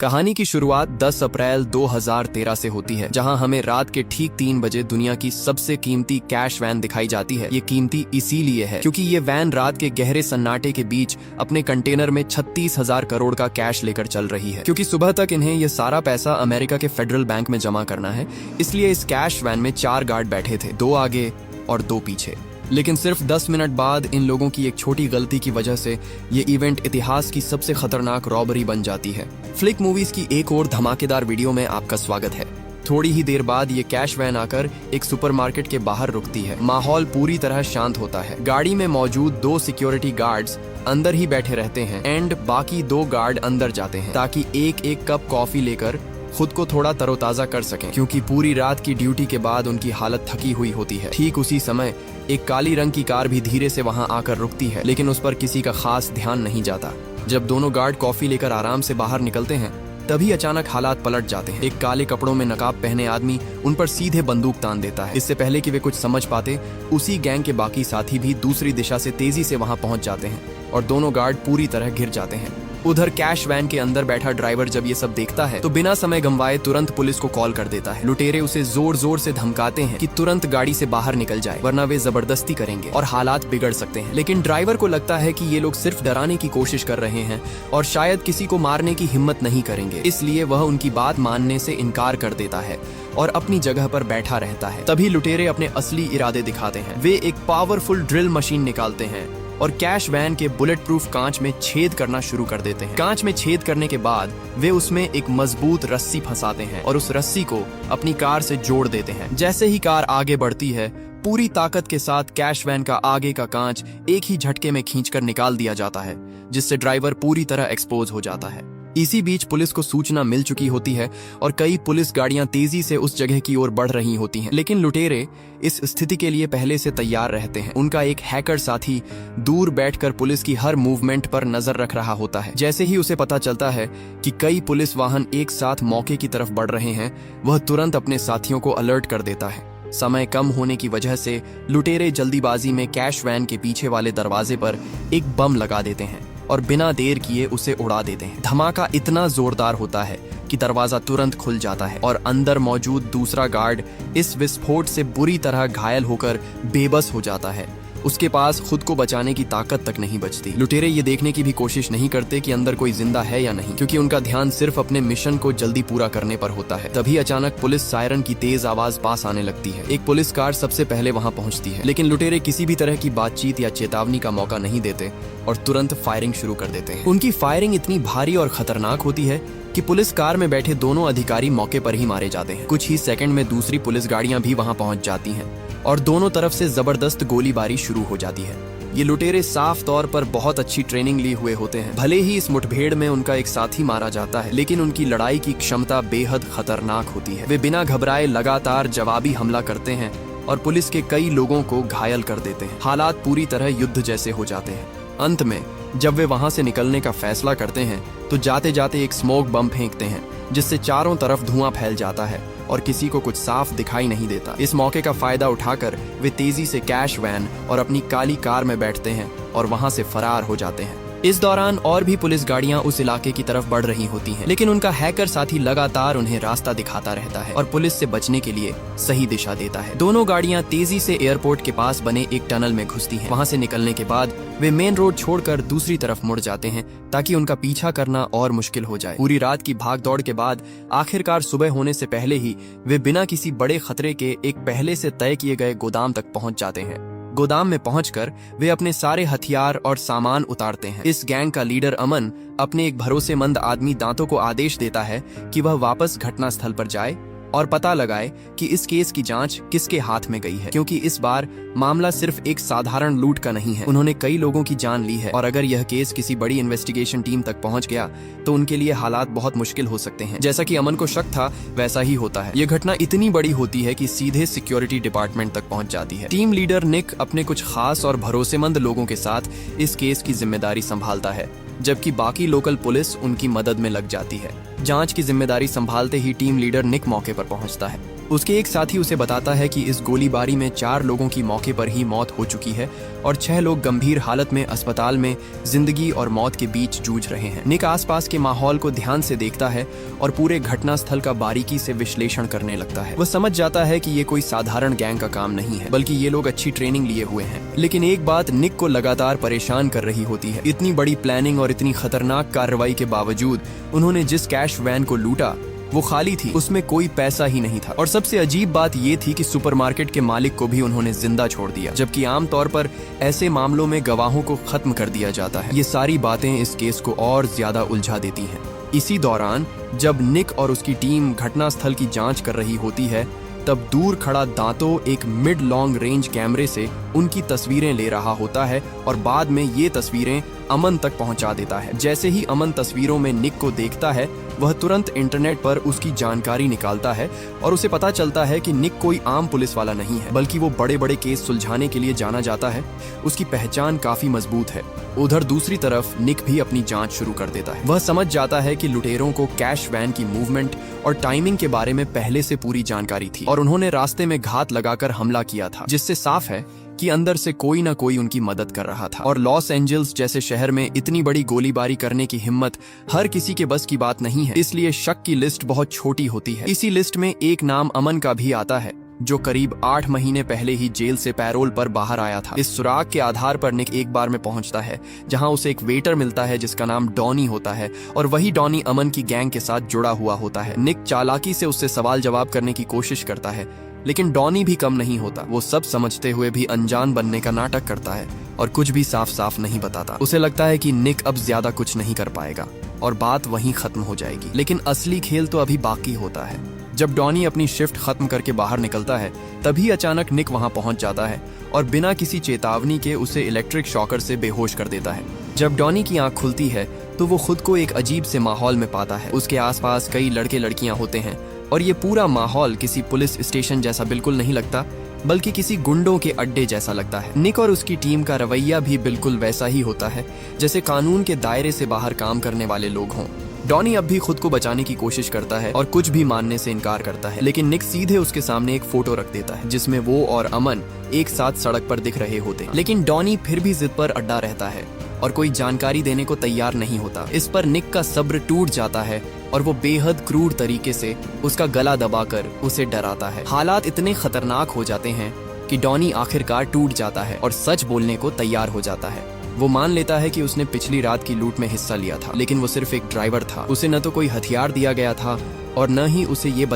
कहानी की शुरुआत 10 अप्रैल 2013 से होती है, जहां हमें रात के ठीक 3 बजे दुनिया की सबसे कीमती कैश वैन दिखाई जाती है। ये कीमती इसीलिए है क्योंकि ये वैन रात के गहरे सन्नाटे के बीच अपने कंटेनर में 36,000 करोड़ का कैश लेकर चल रही है। क्योंकि सुबह तक इन्हें ये सारा पैसा अमेरिका के फेडरल बैंक में जमा करना है, इसलिए इस कैश वैन में 4 गार्ड बैठे थे, 2 आगे और 2 पीछे। लेकिन सिर्फ 10 मिनट बाद इन लोगों की एक छोटी गलती की वजह से ये इवेंट इतिहास की सबसे खतरनाक रॉबरी बन जाती है। फ्लिक मूवीज की एक और धमाकेदार वीडियो में आपका स्वागत है। थोड़ी ही देर बाद ये कैश वैन आकर एक सुपरमार्केट के बाहर रुकती है। माहौल पूरी तरह शांत होता है। गाड़ी में मौजूद 2 सिक्योरिटी गार्ड्स अंदर ही बैठे रहते हैं एंड बाकी 2 गार्ड अंदर जाते हैं ताकि एक एक कप कॉफी लेकर खुद को थोड़ा तरोताजा कर सकें, क्योंकि पूरी रात की ड्यूटी के बाद उनकी हालत थकी हुई होती है। ठीक उसी समय एक काली रंग की कार भी धीरे से वहां आकर रुकती है, लेकिन उस पर किसी का खास ध्यान नहीं जाता। जब दोनों गार्ड कॉफी लेकर आराम से बाहर निकलते हैं, तभी अचानक हालात पलट जाते हैं। एक काले कपड़ों में नकाब पहने आदमी उन पर सीधे बंदूक तान देता है। इससे पहले कि वे कुछ समझ पाते, उसी गैंग के बाकी साथी भी दूसरी दिशा से तेजी से वहां पहुंच जाते हैं और दोनों गार्ड पूरी तरह घिर जाते हैं। उधर कैश वैन के अंदर बैठा ड्राइवर जब ये सब देखता है तो बिना समय गंवाए तुरंत पुलिस को कॉल कर देता है। लुटेरे उसे जोर जोर से धमकाते हैं कि तुरंत गाड़ी से बाहर निकल जाए, वरना वे जबरदस्ती करेंगे और हालात बिगड़ सकते हैं। लेकिन ड्राइवर को लगता है कि ये लोग सिर्फ डराने की कोशिश कर रहे हैं और शायद किसी को मारने की हिम्मत नहीं करेंगे, इसलिए वह उनकी बात मानने से इनकार कर देता है और अपनी जगह पर बैठा रहता है। तभी लुटेरे अपने असली इरादे दिखाते हैं। वे एक पावरफुल ड्रिल मशीन निकालते हैं और कैश वैन के बुलेट प्रूफ कांच में छेद करना शुरू कर देते हैं। कांच में छेद करने के बाद वे उसमें एक मजबूत रस्सी फंसाते हैं और उस रस्सी को अपनी कार से जोड़ देते हैं। जैसे ही कार आगे बढ़ती है, पूरी ताकत के साथ कैश वैन का आगे का कांच एक ही झटके में खींचकर निकाल दिया जाता है, जिससे ड्राइवर पूरी तरह एक्सपोज हो जाता है। इसी बीच पुलिस को सूचना मिल चुकी होती है और कई पुलिस गाड़ियां तेजी से उस जगह की ओर बढ़ रही होती हैं। लेकिन लुटेरे इस स्थिति के लिए पहले से तैयार रहते हैं। उनका एक हैकर साथी दूर बैठकर पुलिस की हर मूवमेंट पर नजर रख रहा होता है। जैसे ही उसे पता चलता है कि कई पुलिस वाहन एक साथ मौके की तरफ बढ़ रहे हैं, वह तुरंत अपने साथियों को अलर्ट कर देता है। समय कम होने की वजह से लुटेरे जल्दीबाजी में कैश वैन के पीछे वाले दरवाजे पर एक बम लगा देते हैं और बिना देर किए उसे उड़ा देते हैं। धमाका इतना जोरदार होता है कि दरवाजा तुरंत खुल जाता है और अंदर मौजूद दूसरा गार्ड इस विस्फोट से बुरी तरह घायल होकर बेबस हो जाता है। उसके पास खुद को बचाने की ताकत तक नहीं बचती। लुटेरे ये देखने की भी कोशिश नहीं करते कि अंदर कोई जिंदा है या नहीं, क्योंकि उनका ध्यान सिर्फ अपने मिशन को जल्दी पूरा करने पर होता है। तभी अचानक पुलिस सायरन की तेज आवाज पास आने लगती है। एक पुलिस कार सबसे पहले वहां पहुंचती है, लेकिन लुटेरे किसी भी तरह की बातचीत या चेतावनी का मौका नहीं देते और तुरंत फायरिंग शुरू कर देते हैं। उनकी फायरिंग इतनी भारी और खतरनाक होती है कि पुलिस कार में बैठे दोनों अधिकारी मौके पर ही मारे जाते हैं। कुछ ही सेकंड में दूसरी पुलिस गाड़ियां भी वहां पहुंच जाती हैं और दोनों तरफ से जबरदस्त गोलीबारी शुरू हो जाती है। ये लुटेरे साफ तौर पर बहुत अच्छी ट्रेनिंग लिए हुए होते हैं। भले ही इस मुठभेड़ में उनका एक साथी मारा जाता है, लेकिन उनकी लड़ाई की क्षमता बेहद खतरनाक होती है। वे बिना घबराए लगातार जवाबी हमला करते हैं और पुलिस के कई लोगों को घायल कर देते हैं। हालात पूरी तरह युद्ध जैसे हो जाते हैं। अंत में जब वे वहां से निकलने का फैसला करते हैं तो जाते जाते एक स्मोक बम फेंकते हैं, जिससे चारों तरफ धुआं फैल जाता है और किसी को कुछ साफ दिखाई नहीं देता। इस मौके का फायदा उठाकर वे तेजी से कैश वैन और अपनी काली कार में बैठते हैं और वहां से फरार हो जाते हैं। इस दौरान और भी पुलिस गाड़ियां उस इलाके की तरफ बढ़ रही होती हैं, लेकिन उनका हैकर साथी लगातार उन्हें रास्ता दिखाता रहता है और पुलिस से बचने के लिए सही दिशा देता है। दोनों गाड़ियां तेजी से एयरपोर्ट के पास बने एक टनल में घुसती हैं। वहां से निकलने के बाद वे मेन रोड छोड़कर दूसरी तरफ मुड़ जाते हैं ताकि उनका पीछा करना और मुश्किल हो जाए। पूरी रात की भागदौड़ के बाद आखिरकार सुबह होने से पहले ही वे बिना किसी बड़े खतरे के एक पहले से तय किए गए गोदाम तक पहुंच जाते हैं। गोदाम में पहुंचकर वे अपने सारे हथियार और सामान उतारते हैं। इस गैंग का लीडर अमन अपने एक भरोसेमंद आदमी दांतों को आदेश देता है कि वह वापस घटनास्थल पर जाए और पता लगाए कि इस केस की जांच किसके हाथ में गई है, क्योंकि इस बार मामला सिर्फ एक साधारण लूट का नहीं है। उन्होंने कई लोगों की जान ली है और अगर यह केस किसी बड़ी इन्वेस्टिगेशन टीम तक पहुंच गया तो उनके लिए हालात बहुत मुश्किल हो सकते हैं। जैसा कि अमन को शक था, वैसा ही होता है। यह घटना इतनी बड़ी होती है कि सीधे सिक्योरिटी डिपार्टमेंट तक पहुंच जाती है। टीम लीडर निक अपने कुछ खास और भरोसेमंद लोगों के साथ इस केस की जिम्मेदारी संभालता है, जबकि बाकी लोकल पुलिस उनकी मदद में लग जाती है। जांच की जिम्मेदारी संभालते ही टीम लीडर निक मौके पर पहुंचता है। उसके एक साथी उसे बताता है कि इस गोलीबारी में 4 लोगों की मौके पर ही मौत हो चुकी है और 6 लोग गंभीर हालत में अस्पताल में जिंदगी और मौत के बीच जूझ रहे हैं। निक आसपास के माहौल को ध्यान से देखता है और पूरे घटनास्थल का बारीकी से विश्लेषण करने लगता है। वह समझ जाता है कि ये कोई साधारण गैंग का काम नहीं है, बल्कि ये लोग अच्छी ट्रेनिंग लिए हुए हैं। लेकिन एक बात निक को लगातार परेशान कर रही होती है। इतनी बड़ी प्लानिंग और इतनी खतरनाक कार्रवाई के बावजूद उन्होंने जिस कैश वैन को लूटा वो खाली थी, उसमें कोई पैसा ही नहीं था। और सबसे अजीब बात ये थी कि सुपरमार्केट के मालिक को भी उन्होंने जिंदा छोड़ दिया, जबकि आमतौर पर ऐसे मामलों में गवाहों को खत्म कर दिया जाता है। ये सारी बातें इस केस को और ज्यादा उलझा देती हैं। इसी दौरान जब निक और उसकी टीम घटनास्थल की जांच कर रही होती है, तब दूर खड़ा दांतो एक मिड लॉन्ग रेंज कैमरे से उनकी तस्वीरें ले रहा होता है और बाद में ये तस्वीरें अमन तक पहुंचा देता है। जैसे ही अमन तस्वीरों में निक को देखता है, वह तुरंत इंटरनेट पर उसकी जानकारी निकालता है और उसे पता चलता है कि निक कोई आम पुलिस वाला नहीं है, बल्कि वो बड़े बड़े केस सुलझाने के लिए जाना जाता है। उसकी पहचान काफी मजबूत है। उधर दूसरी तरफ निक भी अपनी जांच शुरू कर देता है। वह समझ जाता है कि लुटेरों को कैश वैन की मूवमेंट और टाइमिंग के बारे में पहले से पूरी जानकारी थी और उन्होंने रास्ते में घात लगाकर हमला किया था, जिससे साफ है कि अंदर से कोई ना कोई उनकी मदद कर रहा था। और लॉस एंजल्स जैसे शहर में इतनी बड़ी गोलीबारी करने की हिम्मत हर किसी के बस की बात नहीं है, इसलिए शक की लिस्ट बहुत छोटी होती है। इसी लिस्ट में एक नाम अमन का भी आता है, जो करीब 8 महीने पहले ही जेल से पैरोल पर बाहर आया था। इस सुराग के आधार पर निक एक बार में पहुंचता है, जहां उसे एक वेटर मिलता है जिसका नाम डॉनी होता है और वही डॉनी अमन की गैंग के साथ जुड़ा हुआ होता है। निक चालाकी से उससे सवाल जवाब करने की कोशिश करता है, लेकिन डॉनी भी कम नहीं होता। वो सब समझते हुए भी अनजान बनने का नाटक करता है और कुछ भी साफ साफ नहीं बताता। उसे लगता है कि निक अब ज्यादा कुछ नहीं कर पाएगा और बात वहीं खत्म हो जाएगी। लेकिन असली खेल तो अभी बाकी होता है। जब डॉनी अपनी शिफ्ट खत्म करके बाहर निकलता है, तभी अचानक निक वहां पहुंच जाता है और बिना किसी चेतावनी के उसे इलेक्ट्रिक शॉकर से बेहोश कर देता है। जब डॉनी की आंख खुलती है तो वो खुद को एक अजीब से माहौल में पाता है। उसके आसपास कई लड़के लड़कियां होते हैं और ये पूरा माहौल किसी पुलिस स्टेशन जैसा बिल्कुल नहीं लगता, बल्कि किसी गुंडों के अड्डे जैसा लगता है। निक और उसकी टीम का रवैया भी बिल्कुल वैसा ही होता है जैसे कानून के दायरे से बाहर काम करने वाले लोग हों। डॉनी अब भी खुद को बचाने की कोशिश करता है और कुछ भी मानने से इनकार करता है, लेकिन निक सीधे उसके सामने एक फोटो रख देता है जिसमें वो और अमन एक साथ सड़क पर दिख रहे होते हैं। लेकिन डॉनी फिर भी जिद पर अड्डा रहता है और कोई जानकारी देने को तैयार नहीं होता। इस पर निक का सब्र टूट जाता है और वो बेहद क्रूर तरीके से उसका गला दबाकर उसे डराता है। हालात इतने खतरनाक हो जाते हैं कि डॉनी आखिरकार टूट जाता है और सच बोलने को तैयार हो जाता है। वो मान लेता है कि उसने पिछली रात की लूट में हिस्सा लिया था, लेकिन वो सिर्फ एक ड्राइवर था। उसे न तो कोई हथियार दिया गया था और न ही उसे ये